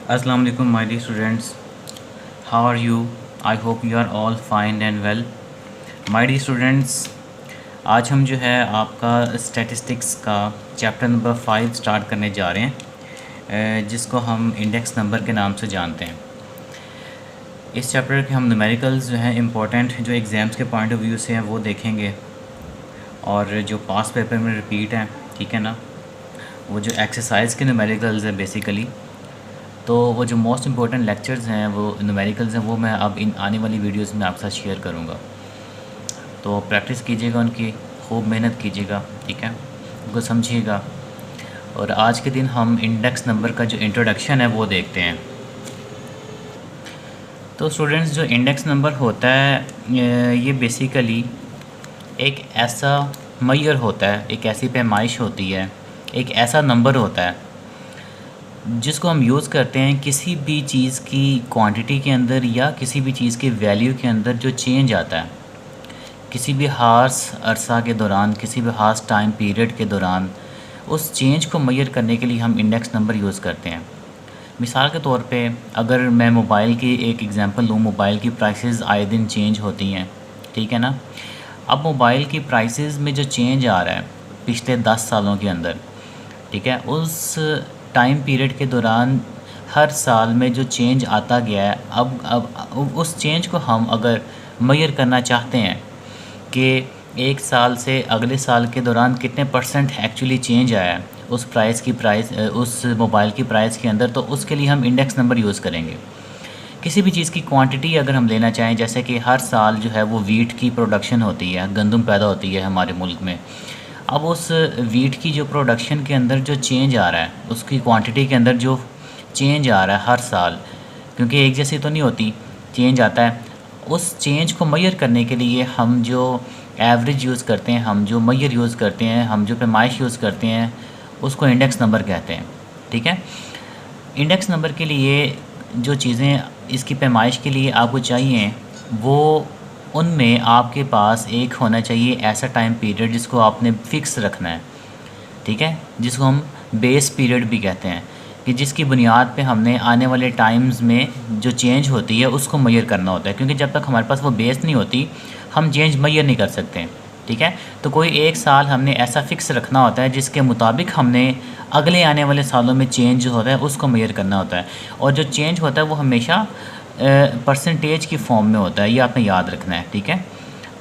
Assalamu alaikum my dear students. How are you? I hope you are all fine and well. My dear students, आज हम जो है आपका statistics का chapter number 5 start करने जा रहे हैं, जिसको हम इंडेक्स नंबर के नाम से जानते हैं। इस चैप्टर के हम न्यूमेरिकल्स जो हैं इम्पोर्टेंट जो एग्ज़ाम्स के पॉइंट ऑफ व्यू से हैं वो देखेंगे, और जो पास पेपर में रिपीट हैं, ठीक है ना, वो जो एक्सरसाइज के न्यूमेरिकल्स हैं बेसिकली, तो वो जो मोस्ट इम्पोर्टेंट लेक्चर्स हैं वो न्यूमेरिकल्स हैं, वो मैं अब इन आने वाली वीडियोस में आपके साथ शेयर करूँगा। तो प्रैक्टिस कीजिएगा, उनकी खूब मेहनत कीजिएगा, ठीक है, उनको समझिएगा। और आज के दिन हम इंडेक्स नंबर का जो इंट्रोडक्शन है वो देखते हैं। तो स्टूडेंट्स, जो इंडेक्स नंबर होता है ये बेसिकली एक ऐसा मैयर होता है, एक ऐसी पैमाइश होती है, एक ऐसा नंबर होता है जिसको हम यूज़ करते हैं किसी भी चीज़ की क्वांटिटी के अंदर या किसी भी चीज़ के वैल्यू के अंदर जो चेंज आता है किसी भी ख़ास अरसा के दौरान, किसी भी ख़ास टाइम पीरियड के दौरान, उस चेंज को मेजर करने के लिए हम इंडेक्स नंबर यूज़ करते हैं। मिसाल के तौर पे अगर मैं मोबाइल की एक एग्ज़ाम्पल लूँ, मोबाइल की प्राइसेस आए दिन चेंज होती हैं, ठीक है ना। अब मोबाइल की प्राइसेस में जो चेंज आ रहा है पिछले 10 सालों के अंदर, ठीक है, उस टाइम पीरियड के दौरान हर साल में जो चेंज आता गया है, अब उस चेंज को हम अगर मेजर करना चाहते हैं कि एक साल से अगले साल के दौरान कितने परसेंट एक्चुअली चेंज आया है उस मोबाइल की प्राइस के अंदर, तो उसके लिए हम इंडेक्स नंबर यूज़ करेंगे। किसी भी चीज़ की क्वांटिटी अगर हम लेना चाहें, जैसे कि हर साल जो है वो वीट की प्रोडक्शन होती है, गंदम पैदा होती है हमारे मुल्क में। अब उस वीट की जो प्रोडक्शन के अंदर जो चेंज आ रहा है, उसकी क्वांटिटी के अंदर जो चेंज आ रहा है हर साल, क्योंकि एक जैसी तो नहीं होती, चेंज आता है। उस चेंज को मेजर करने के लिए हम जो एवरेज यूज़ करते हैं, हम जो मेजर यूज़ करते हैं, हम जो पैमाइश यूज़ करते हैं, उसको इंडेक्स नंबर कहते हैं, ठीक है। इंडेक्स नंबर के लिए जो चीज़ें इसकी पैमाइश के लिए आपको चाहिए, वो उनमें आपके पास एक होना चाहिए ऐसा टाइम पीरियड जिसको आपने फ़िक्स रखना है, ठीक है, जिसको हम बेस पीरियड भी कहते हैं, कि जिसकी बुनियाद पे हमने आने वाले टाइम्स में जो चेंज होती है उसको मेजर करना होता है, क्योंकि जब तक हमारे पास वो बेस नहीं होती हम चेंज मेजर नहीं कर सकते, ठीक है। तो कोई एक साल हमने ऐसा फ़िक्स रखना होता है जिसके मुताबिक हमने अगले आने वाले सालों में चेंज जो होता है उसको मेजर करना होता है, और जो चेंज होता है वो हमेशा परसेंटेज की फॉर्म में होता है, ये आपने याद रखना है, ठीक है।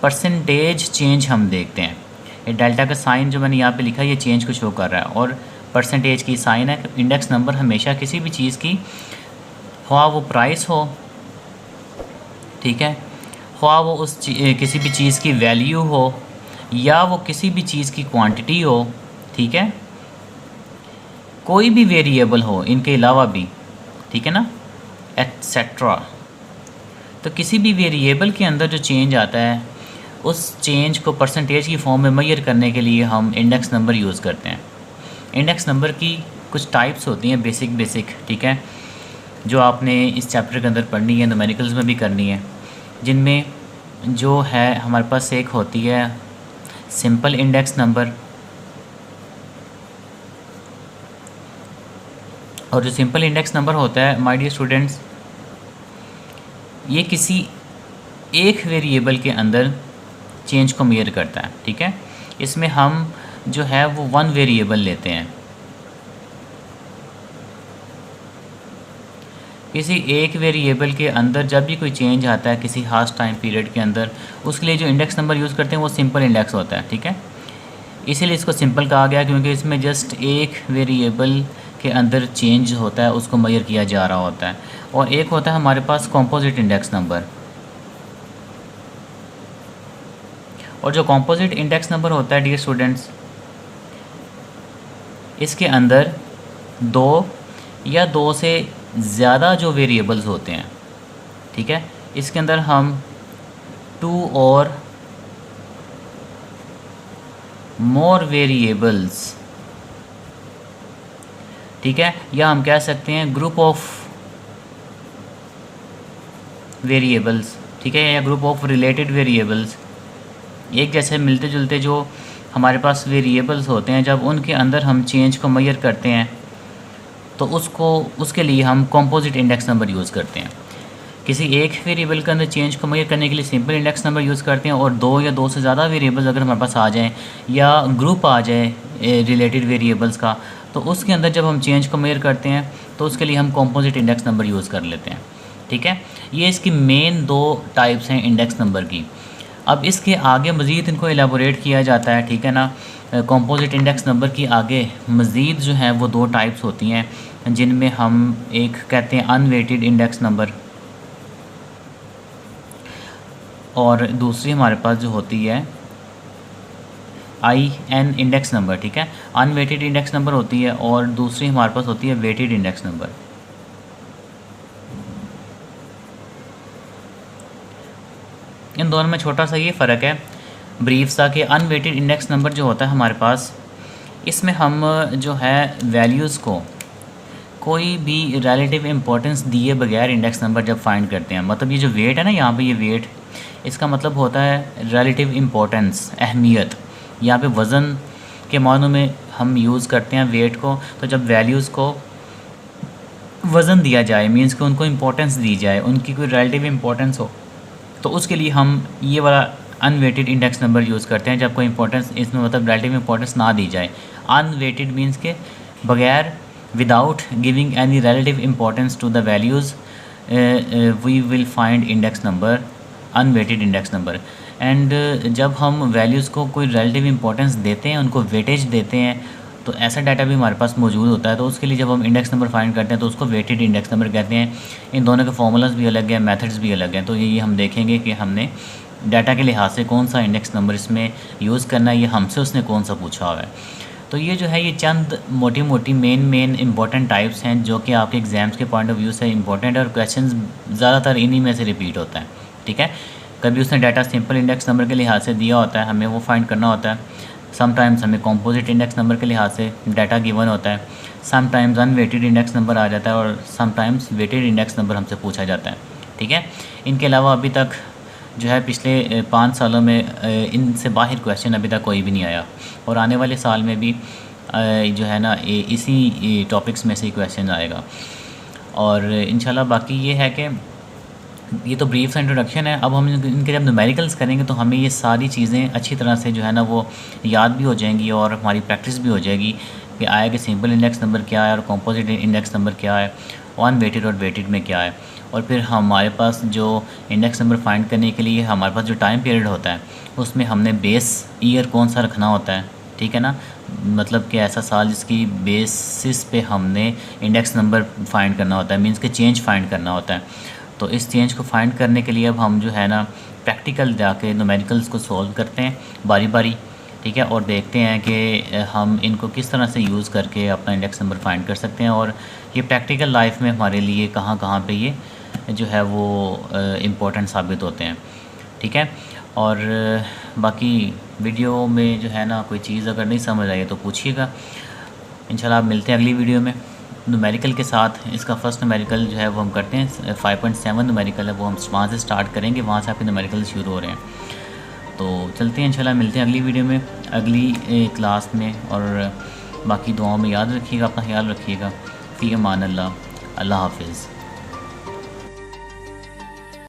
परसेंटेज चेंज हम देखते हैं, ये डेल्टा का साइन जो मैंने यहाँ पे लिखा है ये चेंज को शो कर रहा है, और परसेंटेज की साइन है। इंडेक्स नंबर हमेशा किसी भी चीज़ की, ख्वाह वो प्राइस हो, ठीक है, ख्वाह वो किसी भी चीज़ की वैल्यू हो, या वो किसी भी चीज़ की क्वांटिटी हो, ठीक है, कोई भी वेरिएबल हो इनके अलावा भी, ठीक है ना, एटसेट्रा। तो किसी भी वेरिएबल के अंदर जो चेंज आता है उस चेंज को परसेंटेज की फॉर्म में मेजर करने के लिए हम इंडेक्स नंबर यूज़ करते हैं। इंडेक्स नंबर की कुछ टाइप्स होती हैं बेसिक, ठीक है, जो आपने इस चैप्टर के अंदर पढ़नी है, न्यूमेरिकल्स में भी करनी है, जिनमें जो है हमारे पास एक होती है सिंपल इंडेक्स नंबर, और जो सिंपल इंडेक्स नंबर होता है माय डियर स्टूडेंट्स, ये किसी एक वेरिएबल के अंदर चेंज को मेजर करता है, ठीक है। इसमें हम जो है वो वन वेरिएबल लेते हैं, किसी एक वेरिएबल के अंदर जब भी कोई चेंज आता है किसी खास टाइम पीरियड के अंदर, उसके लिए जो इंडेक्स नंबर यूज़ करते हैं वो सिंपल इंडेक्स होता है, ठीक है। इसीलिए इसको सिंपल कहा गया क्योंकि इसमें जस्ट एक वेरिएबल के अंदर चेंज होता है, उसको मेजर किया जा रहा होता है। और एक होता है हमारे पास कॉम्पोजिट इंडेक्स नंबर, और जो कॉम्पोजिट इंडेक्स नंबर होता है डियर स्टूडेंट्स, इसके अंदर दो या दो से ज़्यादा जो वेरिएबल्स होते हैं, ठीक है, इसके अंदर हम टू और मोर वेरिएबल्स, ठीक है, या हम कह सकते हैं ग्रुप ऑफ वेरिएबल्स, ठीक है, या ग्रुप ऑफ रिलेटेड वेरिएबल्स, एक जैसे मिलते जुलते जो हमारे पास वेरिएबल्स होते हैं, जब उनके अंदर हम चेंज को मेजर करते हैं तो उसके लिए हम कंपोजिट इंडेक्स नंबर यूज़ करते हैं। किसी एक वेरिएबल के अंदर चेंज को मेजर करने के लिए सिंपल इंडेक्स नंबर यूज़ करते हैं, और दो या दो से ज़्यादा वेरिएबल्स अगर हमारे पास आ जाएं या ग्रुप आ जाए रिलेटेड वेरिएबल्स का, तो उसके अंदर जब हम चेंज को मेजर करते हैं तो उसके लिए हम कंपोजिट इंडेक्स नंबर यूज़ कर लेते हैं। ठीक है, ये इसकी मेन दो टाइप्स हैं इंडेक्स नंबर की। अब इसके आगे मज़ीद इनको एलाबोरेट किया जाता है। ठीक है ना, कंपोजिट इंडेक्स नंबर की आगे मज़ीद जो है वो दो टाइप्स होती हैं, जिनमें हम एक कहते हैं अनवेटेड इंडेक्स नंबर, और दूसरी हमारे पास जो होती है IN इंडेक्स नंबर। ठीक है, अनवेटेड इंडेक्स नंबर होती है और दूसरी हमारे पास होती है वेटेड इंडेक्स नंबर। इन दोनों में छोटा सा ये फ़र्क है ब्रीफ सा कि अनवेटेड इंडेक्स नंबर जो होता है हमारे पास, इसमें हम जो है वैल्यूज़ को कोई भी रिलेटिव इम्पोर्टेंस दिए बगैर इंडेक्स नंबर जब फाइंड करते हैं, मतलब ये जो वेट है ना, यहाँ पे ये वेट, इसका मतलब होता है रिलेटिव इम्पोर्टेंस, अहमियत। यहाँ पे वज़न के मानों में हम यूज़ करते हैं वेट को। तो जब वैल्यूज़ को वज़न दिया जाए, मींस कि उनको इम्पोर्टेंस दी जाए, उनकी कोई रिलेटिव इम्पोर्टेंस हो, तो उसके लिए हम ये वाला अनवेटेड इंडेक्स नंबर यूज़ करते हैं। जब कोई इंपॉर्टेंस इसमें मतलब रिलेटिव इंपॉर्टेंस ना दी जाए, अनवेटेड मींस के बगैर, without giving any relative importance to the values, we will find index number, unweighted index number. And जब हम वैल्यूज़ को कोई रिलेटिव इंपॉर्टेंस देते हैं, उनको वेटेज देते हैं, तो ऐसा डाटा भी हमारे पास मौजूद होता है। तो उसके लिए जब हम इंडेक्स नंबर फाइंड करते हैं तो उसको वेटेड इंडेक्स नंबर कहते हैं। इन दोनों के फार्मूलाज भी अलग हैं, मेथड्स भी अलग हैं। तो ये हम देखेंगे कि हमने डाटा के लिहाज से कौन सा इंडेक्स नंबर इसमें यूज़ करना है, ये हमसे उसने कौन सा पूछा हुआ है। तो ये जो है ये चंद मोटी मोटी मेन इंपॉर्टेंट टाइप्स हैं जो कि आपके एग्ज़ाम्स के पॉइंट ऑफ व्यू से इंपॉर्टेंट है, और क्वेश्चन ज़्यादातर इन्हीं में से रिपीट होता है। ठीक है, कभी उसने डाटा सिंपल इंडेक्स नंबर के लिहाज से दिया होता है, हमें वो फाइंड करना होता है। समटाइम्स हमें कंपोजिट इंडेक्स नंबर के लिहाज से डाटा गिवन होता है। समटाइम्स अनवेटेड इंडेक्स नंबर आ जाता है, और समटाइम्स वेटेड इंडेक्स नंबर हमसे पूछा जाता है। ठीक है, इनके अलावा अभी तक जो है पिछले 5 सालों में इनसे बाहर क्वेश्चन अभी तक कोई भी नहीं आया, और आने वाले साल में भी जो है ना इसी टॉपिक्स में से क्वेश्चन आएगा। और इंशाल्लाह बाकी ये है कि ये तो ब्रीफ सा इंट्रोडक्शन है। अब हम इनके जब न्यूमेरिकल्स करेंगे तो हमें ये सारी चीज़ें अच्छी तरह से जो है ना वो याद भी हो जाएंगी, और हमारी प्रैक्टिस भी हो जाएगी कि आया कि सिंपल इंडेक्स नंबर क्या है और कंपोजिट इंडेक्स नंबर क्या है, अनवेटेड और वेटेड में क्या है। और फिर हमारे पास जो इंडेक्स नंबर फाइंड करने के लिए हमारे पास जो टाइम पीरियड होता है, उसमें हमने बेस ईयर कौन सा रखना होता है। ठीक है ना, मतलब कि ऐसा साल जिसकी बेसिस पे हमने इंडेक्स नंबर फाइंड करना होता है, मींस के चेंज फाइंड करना होता है। तो इस चेंज को फाइंड करने के लिए अब हम जो है ना प्रैक्टिकल जाके न्यूमेरिकल्स को सॉल्व करते हैं बारी बारी। ठीक है, और देखते हैं कि हम इनको किस तरह से यूज़ करके अपना इंडेक्स नंबर फाइंड कर सकते हैं, और ये प्रैक्टिकल लाइफ में हमारे लिए कहाँ कहाँ पे ये जो है वो इम्पोर्टेंट साबित होते हैं। ठीक है, और बाकी वीडियो में जो है ना कोई चीज़ अगर नहीं समझ आई तो पूछिएगा। इंशाल्लाह आप मिलते हैं अगली वीडियो में न्यूमेरिकल के साथ। इसका फर्स्ट न्यूमेरिकल जो है वो हम करते हैं 5.7 न्यूमेरिकल है, वो हम वहाँ से स्टार्ट करेंगे, वहाँ से आपके न्यूमेरिकल शुरू हो रहे हैं। तो चलते हैं, इंशाल्लाह मिलते हैं अगली वीडियो में, अगली क्लास में। और बाकी दुआओं में याद रखिएगा, अपना ख्याल रखिएगा। फ़ी अमान अल्लाह, अल्लाह हाफिज़।